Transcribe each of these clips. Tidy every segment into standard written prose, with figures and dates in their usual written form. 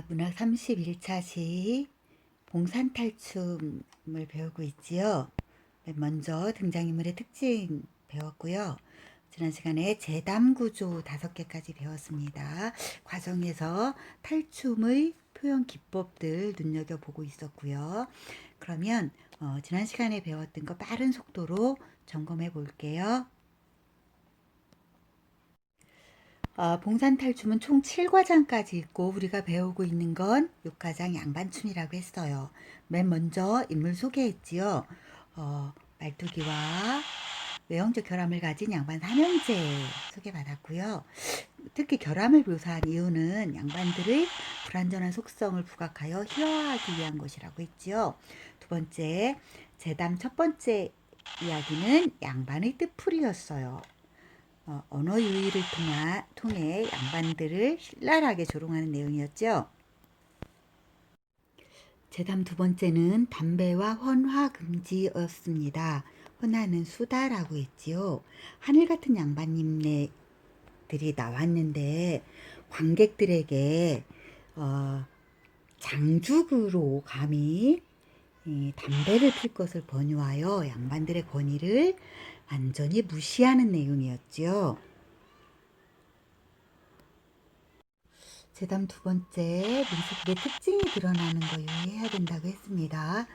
문학 31차 시 봉산탈춤을 배우고 있지요. 먼저 등장인물의 특징 배웠고요. 지난 시간에 재담 구조 5개까지 배웠습니다. 과정에서 탈춤의 표현 기법들 눈여겨보고 있었고요. 그러면 지난 시간에 배웠던 거 빠른 속도로 점검해 볼게요. 봉산탈춤은 총 7과장까지 있고 우리가 배우고 있는 건 6과장 양반춤이라고 했어요. 맨 먼저 인물 소개했지요. 말뚝이와 외형적 결함을 가진 양반 삼형제 소개받았고요. 특히 결함을 묘사한 이유는 양반들의 불완전한 속성을 부각하여 희화하기 위한 것이라고 했지요. 두 번째, 재담 첫 번째 이야기는 양반의 뜻풀이였어요. 언어 유희를 통해 양반들을 신랄하게 조롱하는 내용이었죠. 재담 두 번째는 담배와 헌화 금지였습니다. 헌화는 수다라고 했지요. 하늘 같은 양반님들이 나왔는데 관객들에게 장죽으로 감히 담배를 필 것을 권유하여 양반들의 권위를 완전히 무시하는 내용이었지요. 재담 두 번째, 민수국의 특징이 드러나는 거 유의해야 된다고 했습니다.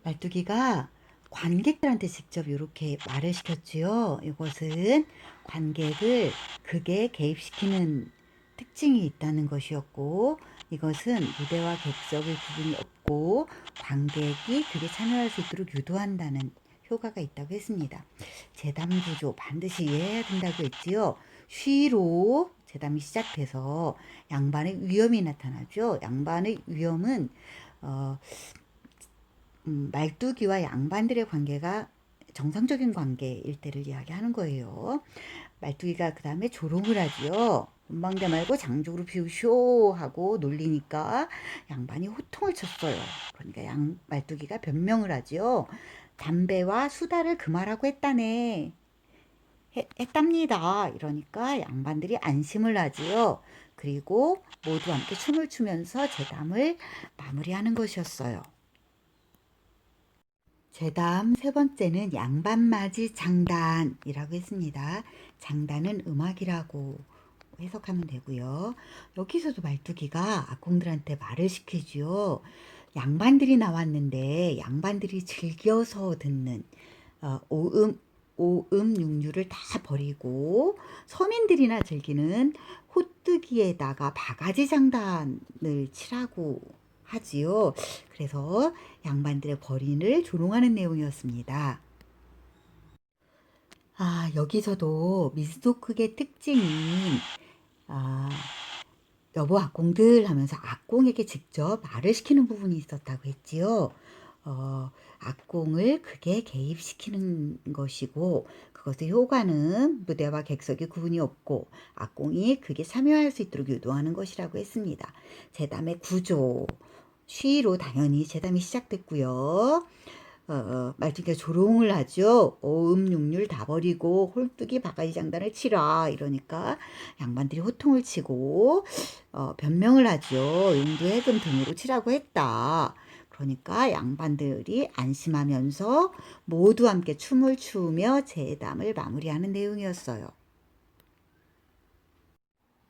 말뚝이가 관객들한테 직접 이렇게 말을 시켰지요. 이것은 관객을 극에 개입시키는 특징이 있다는 것이었고, 이것은 무대와 객석의 구분이 없고 관객이 극에 참여할 수 있도록 유도한다는 효과가 있다고 했습니다. 재담 구조 반드시 이해해야 된다고 했지요. 쉬로 재담이 시작돼서 양반의 위험이 나타나죠. 양반의 위험은 말뚝이와 양반들의 관계가 정상적인 관계일 때를 이야기하는 거예요. 말뚝이가 그 다음에 조롱을 하지요. 문방대 말고 장족으로 비우쇼 하고 놀리니까 양반이 호통을 쳤어요. 그러니까 말뚝이가 변명을 하지요. 담배와 수다를 금하라고 했다네. 했답니다. 이러니까 양반들이 안심을 하지요. 그리고 모두 함께 춤을 추면서 재담을 마무리하는 것이었어요. 재담 세 번째는 양반맞이 장단이라고 했습니다. 장단은 음악이라고 해석하면 되고요. 여기서도 말뚝이가 악공들한테 말을 시키지요. 양반들이 나왔는데 양반들이 즐겨서 듣는 오음 육류를 다 버리고 서민들이나 즐기는 호뜨기에다가 바가지 장단을 치라고 하지요. 그래서 양반들의 권위를 조롱하는 내용이었습니다. 여기서도 미스토크의 특징인 여보 악공들 하면서 악공에게 직접 말을 시키는 부분이 있었다고 했지요. 악공을 극에 개입시키는 것이고 그것의 효과는 무대와 객석의 구분이 없고 악공이 극에 참여할 수 있도록 유도하는 것이라고 했습니다. 재담의 구조 쉬로 당연히 재담이 시작됐고요. 말뚝이가 조롱을 하죠. 오음육률 다 버리고 홀뚜기 바가지 장단을 치라 이러니까 양반들이 호통을 치고 변명을 하죠. 용도 해금 등으로 치라고 했다. 그러니까 양반들이 안심하면서 모두 함께 춤을 추며 재담을 마무리하는 내용이었어요.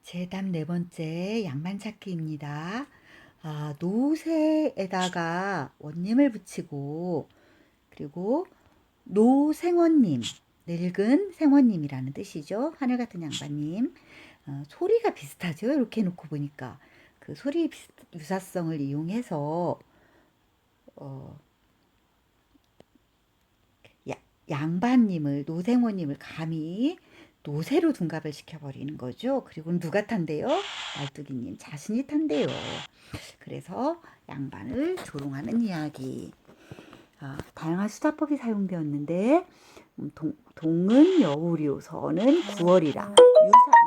재담 네 번째 양반찾기입니다. 노새에다가 원님을 붙이고 그리고 노생원님, 늙은 생원님이라는 뜻이죠. 하늘 같은 양반님. 소리가 비슷하죠. 이렇게 해놓고 보니까 그 소리 유사성을 이용해서 양반님을 노생원님을 감히 노새로 둔갑을 시켜버리는 거죠. 그리고 누가 탄대요? 말뚝이님 자신이 탄대요. 그래서 양반을 조롱하는 이야기. 다양한 수다법이 사용되었는데 동은 여우리오, 서는 구월이라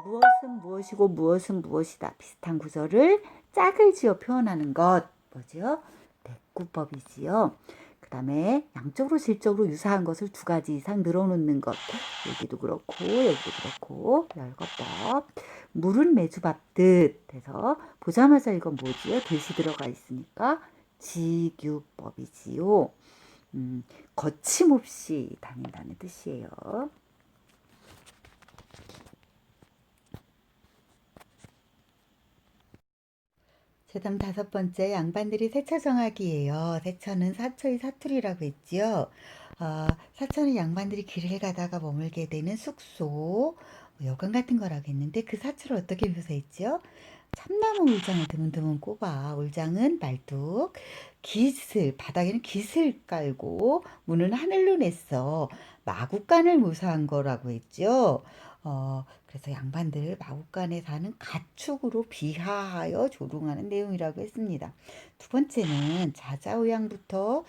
무엇은 무엇이고 무엇은 무엇이다 비슷한 구절을 짝을 지어 표현하는 것 뭐죠? 대꾸법이지요. 그 다음에 양적으로 질적으로 유사한 것을 두 가지 이상 늘어놓는 것. 여기도 그렇고 여기도 그렇고 열거법. 물은 매주 밟듯 해서 보자마자 이건 뭐지요? 듯이 들어가 있으니까 지규법이지요. 거침없이 다닌다는 뜻이에요. 그다음 다섯 번째 양반들이 세처 정하기예요. 세처는 사처의 사투리라고 했지요. 사처는 양반들이 길을 가다가 머물게 되는 숙소, 여관 같은 거라고 했는데 그 사처를 어떻게 묘사했지요? 참나무 울장을 드문드문 꼽아. 울장은 말뚝, 깃을 바닥에는 깃을 깔고 문은 하늘로 냈어. 마구간을 묘사한 거라고 했죠. 그래서 양반들 마구간에 사는 가축으로 비하하여 조롱하는 내용이라고 했습니다. 두 번째는 자자우양부터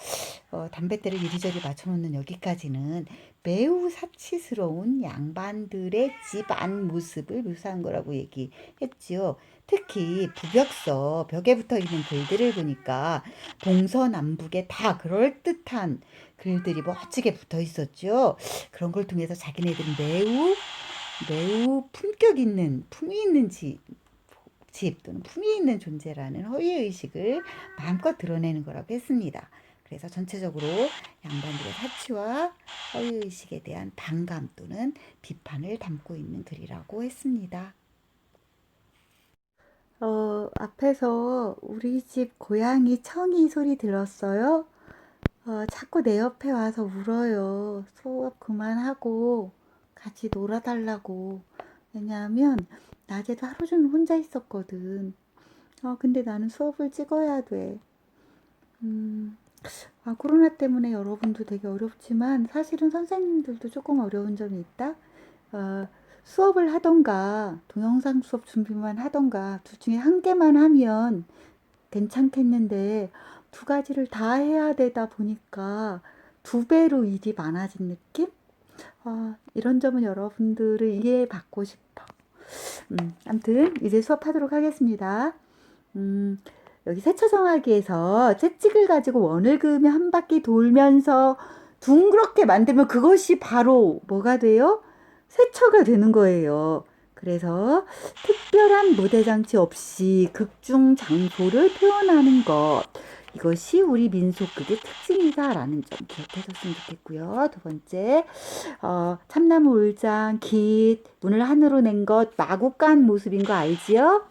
담뱃대를 이리저리 맞춰놓는 여기까지는 매우 사치스러운 양반들의 집 안 모습을 묘사한 거라고 얘기했지요. 특히 부벽서 벽에 붙어 있는 글들을 보니까 동서남북에 다 그럴듯한 글들이 멋지게 붙어 있었죠. 그런 걸 통해서 자기네들은 매우 품격 있는, 품위 있는 집 또는 품위 있는 존재라는 허위의식을 마음껏 드러내는 거라고 했습니다. 그래서 전체적으로 양반들의 사치와 허위의식에 대한 반감 또는 비판을 담고 있는 글이라고 했습니다. 앞에서 우리 집 고양이 청이 소리 들었어요? 자꾸 내 옆에 와서 울어요. 수업 그만하고 같이 놀아달라고. 왜냐하면 낮에도 하루 종일 혼자 있었거든. 근데 나는 수업을 찍어야 돼. 코로나 때문에 여러분도 되게 어렵지만 사실은 선생님들도 조금 어려운 점이 있다. 수업을 하던가 동영상 수업 준비만 하던가 둘 중에 한 개만 하면 괜찮겠는데 두 가지를 다 해야 되다 보니까 두 배로 일이 많아진 느낌? 이런 점은 여러분들을 이해받고 싶어. 아무튼 이제 수업하도록 하겠습니다. 여기 세처정하기에서 채찍을 가지고 원을 그으며 한 바퀴 돌면서 둥그렇게 만들면 그것이 바로 뭐가 돼요? 세처가 되는 거예요. 그래서 특별한 무대 장치 없이 극중 장소를 표현하는 것. 이것이 우리 민속극의 특징이다라는 점 기억해줬으면 좋겠고요. 두 번째, 참나무 울장, 깃, 문을 하늘로 낸 것, 마구간 모습인 거 알지요?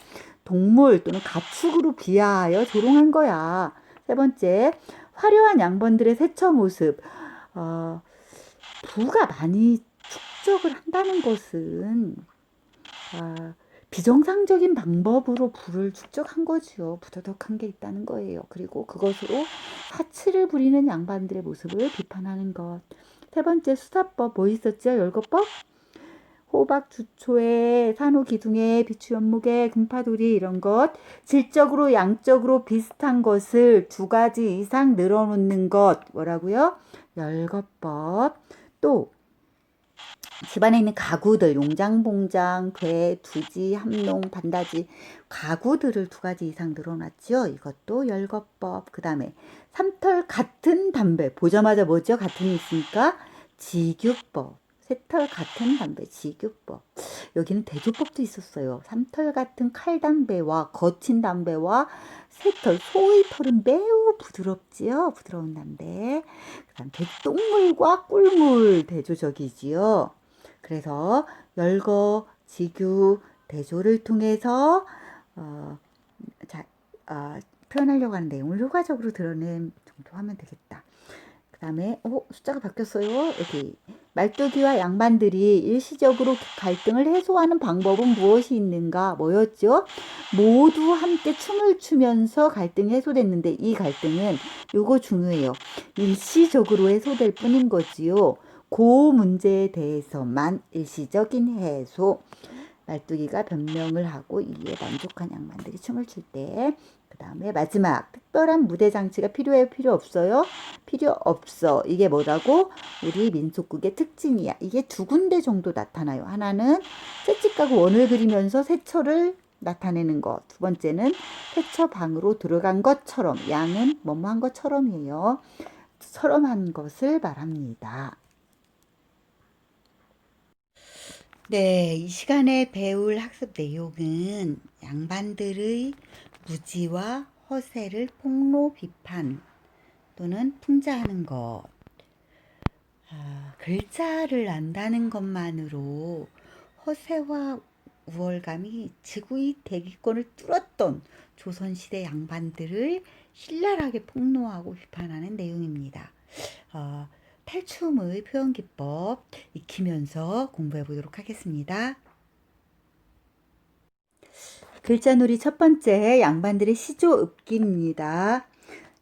동물 또는 가축으로 비하하여 조롱한 거야. 세 번째, 화려한 양반들의 세처 모습. 부가 많이 축적을 한다는 것은 비정상적인 방법으로 부를 축적한 거지요. 부도덕한 게 있다는 거예요. 그리고 그것으로 사치를 부리는 양반들의 모습을 비판하는 것. 세 번째 수사법 뭐 있었죠? 열거법? 호박 주초에 산호 기둥에 비추 연목에 금파돌이 이런 것 질적으로 양적으로 비슷한 것을 두 가지 이상 늘어놓는 것 뭐라고요? 열거법. 또 집안에 있는 가구들 용장봉장, 궤, 두지, 함농, 반다지 가구들을 두 가지 이상 늘어놨죠. 이것도 열거법. 그 다음에 삼털 같은 담배 보자마자 뭐죠? 같은 이 있으니까 지규법. 새털 같은 담배 지규법. 여기는 대조법도 있었어요. 삼털 같은 칼담배와 거친 담배와 새털 소의 털은 매우 부드럽지요. 부드러운 담배. 그다음 똥물과 꿀물 대조적이지요. 그래서 열거, 지규, 대조를 통해서 표현하려고 하는 내용을 효과적으로 드러낸 정도 하면 되겠다. 그 다음에 숫자가 바뀌었어요. 여기 말뚝이와 양반들이 일시적으로 갈등을 해소하는 방법은 무엇이 있는가? 뭐였죠? 모두 함께 춤을 추면서 갈등이 해소됐는데 이 갈등은 요거 중요해요. 일시적으로 해소될 뿐인 거지요. 그 문제에 대해서만 일시적인 해소. 말뚝이가 변명을 하고 이에 만족한 양반들이 춤을 출 때. 그 다음에 마지막 특별한 무대 장치가 필요해요? 필요 없어요? 필요 없어. 이게 뭐라고? 우리 민속극의 특징이야. 이게 두 군데 정도 나타나요. 하나는 채찍가고 원을 그리면서 세처를 나타내는 것. 두 번째는 세처 방으로 들어간 것처럼 양은 뭐뭐 한 것처럼이에요. 처럼한 것을 말합니다. 네, 이 시간에 배울 학습 내용은 양반들의 무지와 허세를 폭로 비판 또는 풍자하는 것, 글자를 안다는 것만으로 허세와 우월감이 지구의 대기권을 뚫었던 조선시대 양반들을 신랄하게 폭로하고 비판하는 내용입니다. 탈춤의 표현기법 익히면서 공부해 보도록 하겠습니다. 글자놀이 첫 번째, 양반들의 시조읍기입니다.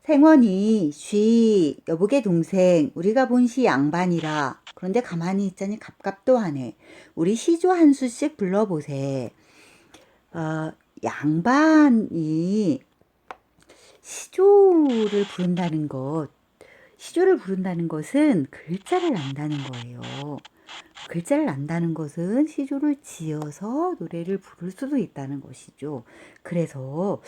생원이 쉬 여보게 동생 우리가 본 시 양반이라. 그런데 가만히 있자니 갑갑도 하네. 우리 시조 한 수씩 불러보세. 양반이 시조를 부른다는 것은 글자를 안다는 거예요. 글자를 안다는 것은 시조를 지어서 노래를 부를 수도 있다는 것이죠. 그래서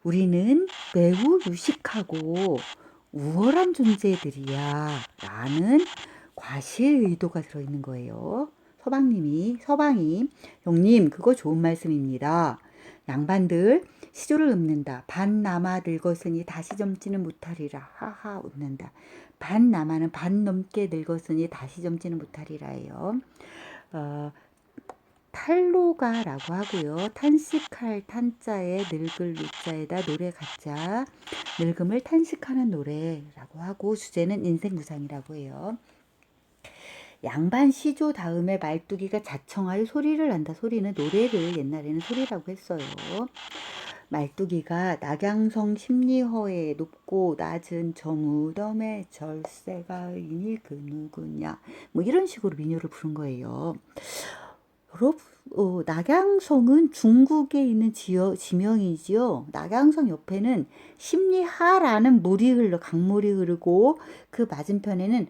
우리는 매우 유식하고 우월한 존재들이야 라는 과시의 의도가 들어있는 거예요. 서방님, 형님 그거 좋은 말씀입니다. 양반들 시조를 읊는다. 반 남아 늙었으니 다시 젊지는 못하리라. 하하 웃는다. 반 남아는 반 넘게 늙었으니 다시 젊지는 못하리라예요. 탈로가라고 하고요. 탄식할 탄자에 늙을 누자에다 노래 가자. 늙음을 탄식하는 노래라고 하고 주제는 인생무상이라고 해요. 양반 시조 다음에 말뚝이가 자청하여 소리를 난다. 소리는 노래를 옛날에는 소리라고 했어요. 말뚝이가 낙양성 심리허에 높고 낮은 저 무덤에 절세가 이니 그 누구냐 뭐 이런 식으로 민요를 부른 거예요. 여러분, 낙양성은 중국에 있는 지명이지요. 낙양성 옆에는 심리하라는 강물이 흐르고 그 맞은편에는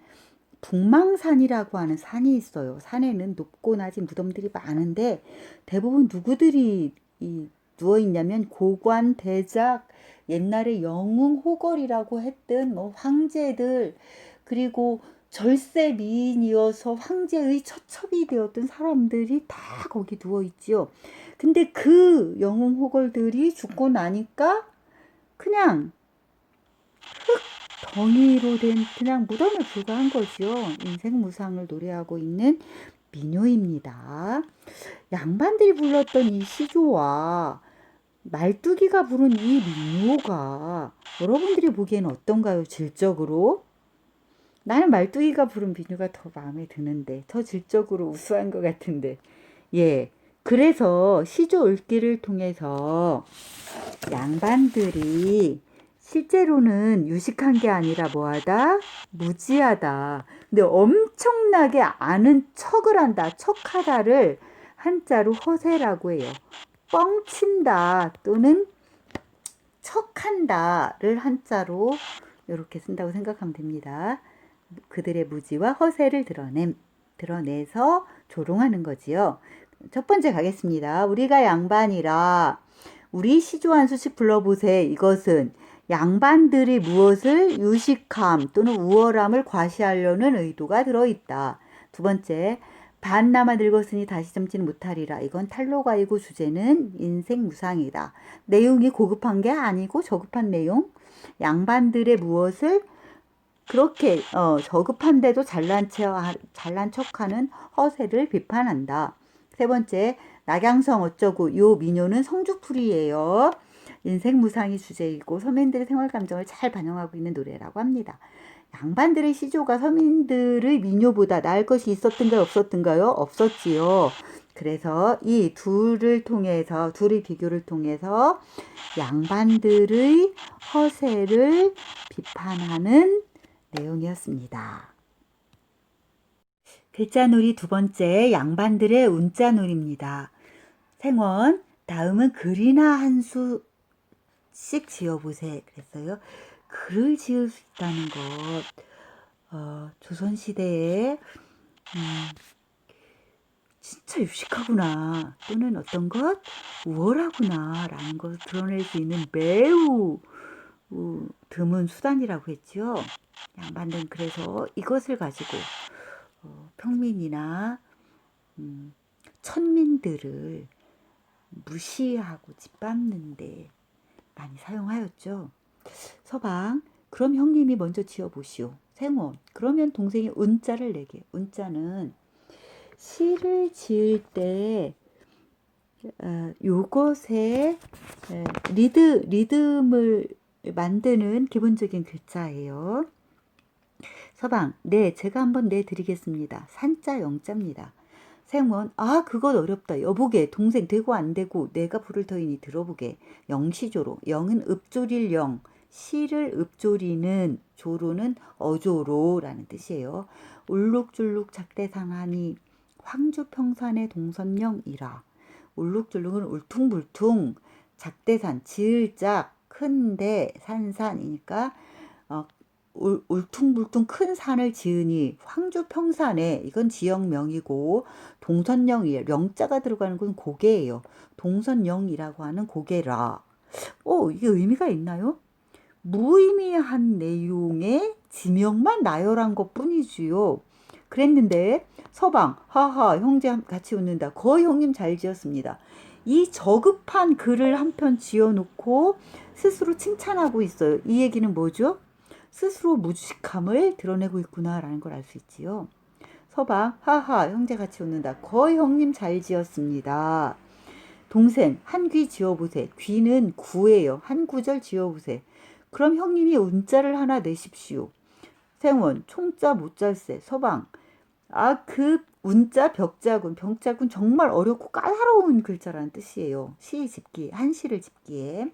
북망산이라고 하는 산이 있어요. 산에는 높고 낮은 무덤들이 많은데 대부분 누구들이 누워 있냐면 고관, 대작, 옛날에 영웅 호걸이라고 했던 뭐 황제들 그리고 절세 미인이어서 황제의 처첩이 되었던 사람들이 다 거기 누워 있지요. 근데 그 영웅 호걸들이 죽고 나니까 그냥 덩이로 된 그냥 무덤에 불과한 거죠. 인생 무상을 노래하고 있는 민요입니다. 양반들이 불렀던 이 시조와 말뚝이가 부른 이 민요가 여러분들이 보기에는 어떤가요? 질적으로? 나는 말뚝이가 부른 민요가 더 마음에 드는데 더 질적으로 우수한 것 같은데 예 그래서 시조 읽기를 통해서 양반들이 실제로는 유식한 게 아니라 뭐하다? 무지하다. 근데 엄청나게 아는 척을 한다. 척하다를 한자로 허세라고 해요. 뻥친다 또는 척한다를 한자로 이렇게 쓴다고 생각하면 됩니다. 그들의 무지와 허세를 드러내서 조롱하는 거지요. 첫 번째 가겠습니다. 우리가 양반이라 우리 시조 한 수씩 불러보세. 이것은 양반들이 무엇을 유식함 또는 우월함을 과시하려는 의도가 들어있다. 두 번째, 반 남아 늙었으니 다시 젊지는 못하리라. 이건 탈로가이고 주제는 인생무상이다. 내용이 고급한 게 아니고 저급한 내용. 양반들의 무엇을 그렇게 저급한데도 잘난 척하는 허세를 비판한다. 세 번째, 낙양성 어쩌고 요 민요는 성주풀이예요. 인생무상이 주제이고 서민들의 생활감정을 잘 반영하고 있는 노래라고 합니다. 양반들의 시조가 서민들의 민요보다 나을 것이 있었던가요? 없었던가요? 없었지요. 그래서 이 둘의 비교를 통해서 양반들의 허세를 비판하는 내용이었습니다. 글자놀이 두 번째, 양반들의 운자놀이입니다. 생원, 다음은 글이나 한 수씩 지어보세. 그랬어요. 글을 지을 수 있다는 것, 조선시대에 진짜 유식하구나 또는 어떤 것 우월하구나 라는 것을 드러낼 수 있는 매우 드문 수단이라고 했지요. 양반들은 그래서 이것을 가지고 평민이나 천민들을 무시하고 짓밟는데 많이 사용하였죠. 서방, 그럼 형님이 먼저 지어보시오. 생원, 그러면 동생이 운자를 내게. 운자는 시를 지을 때 요것에 리듬을 만드는 기본적인 글자예요. 서방, 네, 제가 한번 내드리겠습니다. 산자 영자입니다. 생원, 아, 그건 어렵다. 여보게, 동생 되고 안 되고 내가 부를 터이니 들어보게. 영시조로, 영은 읍조릴 영, 시를 읍조리는 조로는 어조로라는 뜻이에요. 울룩줄룩 작대상하니 황주평산의 동선령이라. 울룩줄룩은 울퉁불퉁, 작대산, 지을작, 큰데, 산산이니까 울퉁불퉁 큰 산을 지으니 황주평산에, 이건 지역명이고, 동선령이에요. 명자가 들어가는 건 고개예요. 동선령이라고 하는 고개라. 이게 의미가 있나요? 무의미한 내용의 지명만 나열한 것 뿐이지요. 그랬는데 서방, 하하, 형제 같이 웃는다. 거의 형님 잘 지었습니다. 이 저급한 글을 한 편 지어놓고 스스로 칭찬하고 있어요. 이 얘기는 뭐죠? 스스로 무식함을 드러내고 있구나라는 걸 알 수 있지요. 서방, 하하, 형제 같이 웃는다. 거의 형님 잘 지었습니다. 동생, 한 귀 지어보세. 귀는 구예요. 한 구절 지어보세. 그럼 형님이 운자를 하나 내십시오. 생원, 총자 못잘세. 서방, 그 운자 벽자군, 병자군 정말 어렵고 까다로운 글자라는 뜻이에요. 시 집기, 한시를 집기에.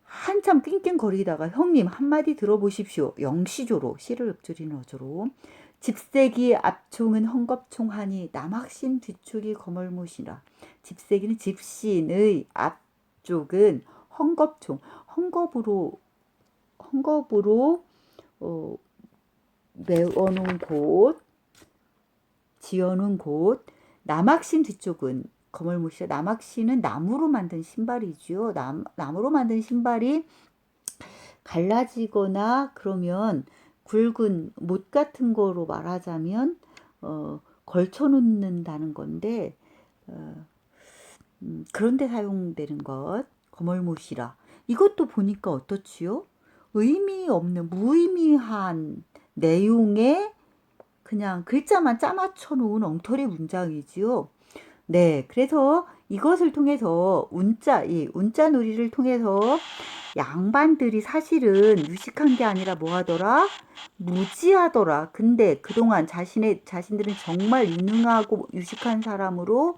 한참 낑낑거리다가 형님 한마디 들어보십시오. 영시조로, 시를 읊조리는 어조로. 집세기 앞총은 헝겊총하니 남학신 뒤축이 거멀못이라. 집세기는 집신의 앞쪽은 헝겊총, 헝겊으로 메워놓은 곳, 지어놓은 곳. 남학신 뒤쪽은 거멀못이라. 남학신은 나무로 만든 신발이지요. 나무로 만든 신발이 갈라지거나 그러면 굵은 못 같은 거로 말하자면 걸쳐 놓는다는 건데 그런데 사용되는 것, 거멀못이라. 이것도 보니까 어떻지요? 의미 없는 무의미한 내용에 그냥 글자만 짜맞춰 놓은 엉터리 문장이지요. 네, 그래서 이것을 통해서 이 운자 놀이를 통해서 양반들이 사실은 유식한 게 아니라 뭐 하더라? 무지하더라. 근데 그동안 자신들은 정말 유능하고 유식한 사람으로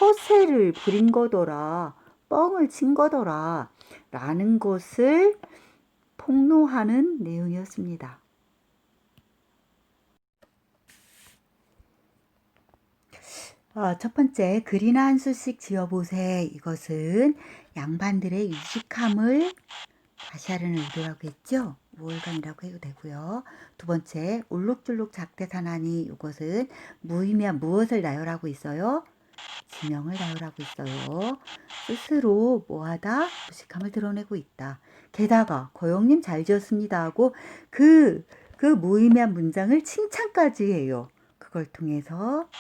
허세를 부린 거더라. 뻥을 친 거더라. 라는 것을 폭로하는 내용이었습니다. 첫 번째, 글이나 한 수씩 지어보세. 이것은 양반들의 유식함을 다시 하려는 의도라고 했죠. 우월감이라고 해도 되고요. 두 번째, 울룩줄룩 작대산하니, 이것은 무의미한 무엇을 나열하고 있어요? 지명을 나열하고 있어요. 스스로 뭐하다? 무식함을 드러내고 있다. 게다가 거영님 잘 지었습니다 하고 그 무의미한 문장을 칭찬까지 해요. 그걸 통해서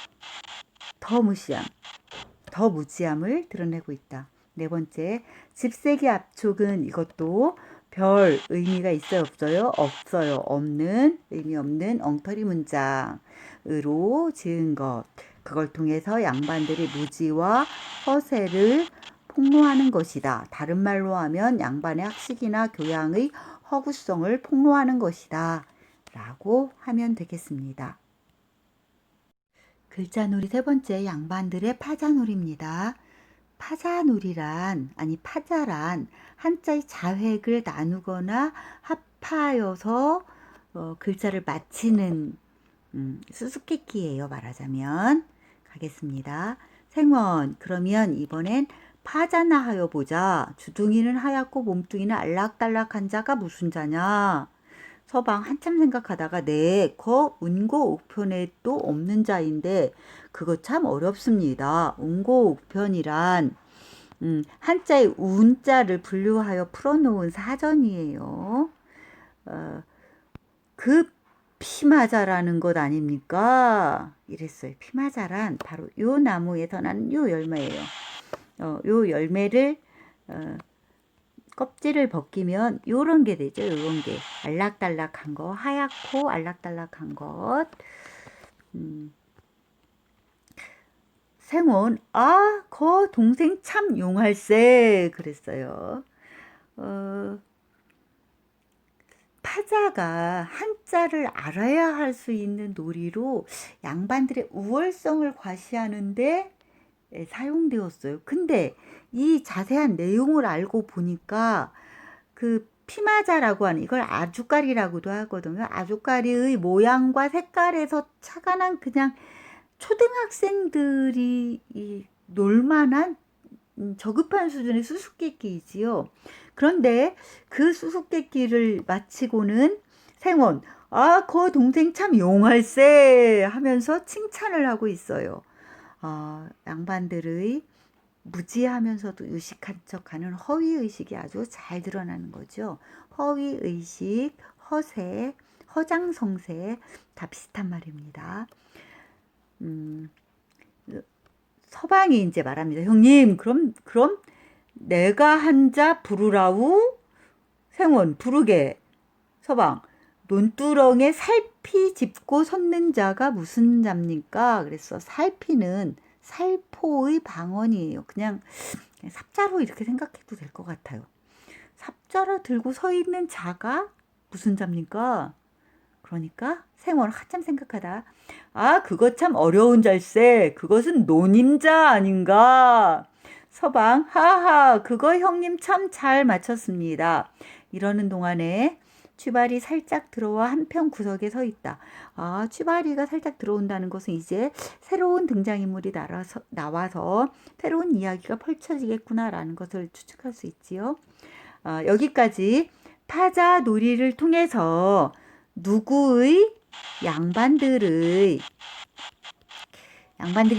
더 무지함을 드러내고 있다. 네 번째, 집세기 앞촉은 이것도 별 의미가 있어요, 없어요? 없어요. 없는, 의미 없는 엉터리 문장으로 지은 것. 그걸 통해서 양반들이 무지와 허세를 폭로하는 것이다. 다른 말로 하면 양반의 학식이나 교양의 허구성을 폭로하는 것이다. 라고 하면 되겠습니다. 글자놀이 세 번째, 양반들의 파자놀이입니다. 파자란 한자의 자획을 나누거나 합하여서 글자를 맞히는 수수께끼예요. 말하자면. 가겠습니다. 생원, 그러면 이번엔 파자나 하여 보자. 주둥이는 하얗고 몸뚱이는 알락달락한 자가 무슨 자냐? 서방 한참 생각하다가 거 운고 옥편에도 없는 자인데 그거 참 어렵습니다. 운고 옥편이란 한자의 운자를 분류하여 풀어놓은 사전이에요. 그 피마자라는 것 아닙니까? 이랬어요. 피마자란 바로 요 나무에서 나는 요 열매예요. 요 열매를 껍질을 벗기면 요런 게 되죠. 요런 게 알락달락한 거, 하얗고 알락달락한 것. 생원, 거 동생 참 용할세 그랬어요. 파자가 한자를 알아야 할 수 있는 놀이로 양반들의 우월성을 과시하는데 사용되었어요. 근데 이 자세한 내용을 알고 보니까 그 피마자라고 하는 이걸 아주까리라고도 하거든요. 아주까리의 모양과 색깔에서 착안한 그냥 초등학생들이 놀만한 저급한 수준의 수수께끼이지요. 그런데 그 수수께끼를 마치고는 생원, 거 동생 참 용할세 하면서 칭찬을 하고 있어요. 양반들의 무지하면서도 유식한 척하는 허위의식이 아주 잘 드러나는 거죠. 허위의식, 허세, 허장성세 다 비슷한 말입니다. 서방이 이제 말합니다. 형님, 그럼 내가 한자 부르라우? 생원, 부르게. 서방, 논두렁에 살피 짚고 섰는 자가 무슨 자입니까? 그래서 살피는 살포의 방언이에요. 그냥 삽자로 이렇게 생각해도 될 것 같아요. 삽자로 들고 서 있는 자가 무슨 자입니까? 그러니까 생원 한참 생각하다. 그거 참 어려운 잘세. 그것은 노님자 아닌가? 서방, 하하, 그거 형님 참 잘 맞췄습니다. 이러는 동안에 취발이 살짝 들어와 한편 구석에 서 있다. 취발이가 살짝 들어온다는 것은 이제 새로운 등장인물이 나와서 새로운 이야기가 펼쳐지겠구나라는 것을 추측할 수 있지요. 여기까지 파자 놀이를 통해서 누구의 양반들이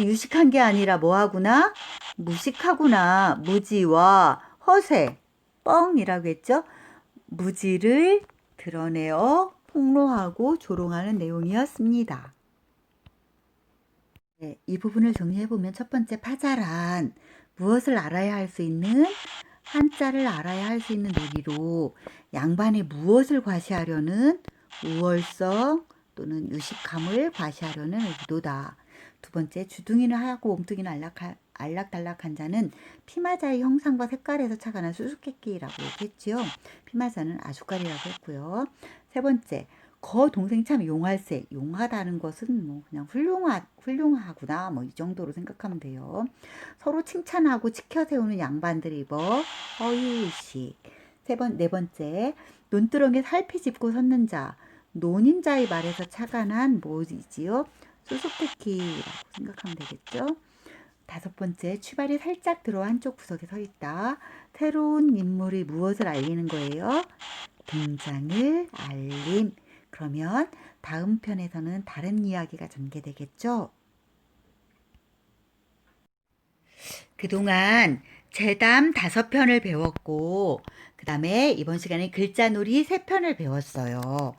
유식한 게 아니라 뭐하구나? 무식하구나. 무지와 허세, 뻥이라고 했죠. 무지를 드러내어 폭로하고 조롱하는 내용이었습니다. 네, 이 부분을 정리해보면 첫 번째 파자란 무엇을 알아야 할 수 있는 한자를 알아야 할 수 있는 놀이로 양반의 무엇을 과시하려는 우월성 또는 유식함을 과시하려는 의도다. 두 번째, 주둥이는 하얗고 몸뚱이는 알락달락한 자는 피마자의 형상과 색깔에서 착안한 수수께끼라고 얘기했지요. 피마자는 아주까리라고 했고요. 세 번째, 거 동생 참 용할세. 용하다는 것은 뭐 그냥 훌륭하구나 뭐 이 정도로 생각하면 돼요. 서로 칭찬하고 지켜세우는 양반들이 허위의식. 네 번째, 논두렁에 살피 짚고 섰는 자. 노님자의 말에서 착안한 뭐지요? 수수께끼라고 생각하면 되겠죠. 다섯 번째, 취발이 살짝 들어와 한쪽 구석에 서 있다. 새로운 인물이 무엇을 알리는 거예요? 등장을 알림. 그러면 다음 편에서는 다른 이야기가 전개되겠죠. 그동안 재담 5편을 배웠고 그 다음에 이번 시간에 글자놀이 3편을 배웠어요.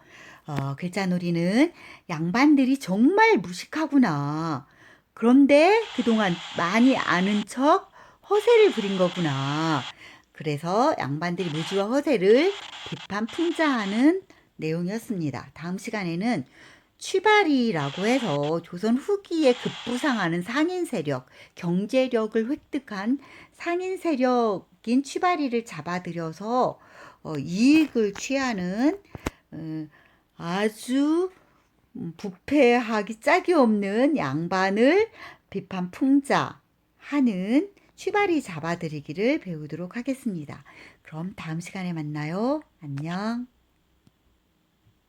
글자놀이는 양반들이 정말 무식하구나. 그런데 그동안 많이 아는 척 허세를 부린 거구나. 그래서 양반들이 무지와 허세를 비판 풍자하는 내용이었습니다. 다음 시간에는 취발이라고 해서 조선 후기에 급부상하는 상인 세력, 경제력을 획득한 상인 세력인 취발이를 잡아들여서 이익을 취하는 아주 부패하기 짝이 없는 양반을 비판 풍자하는 취발이 잡아들이기를 배우도록 하겠습니다. 그럼 다음 시간에 만나요. 안녕.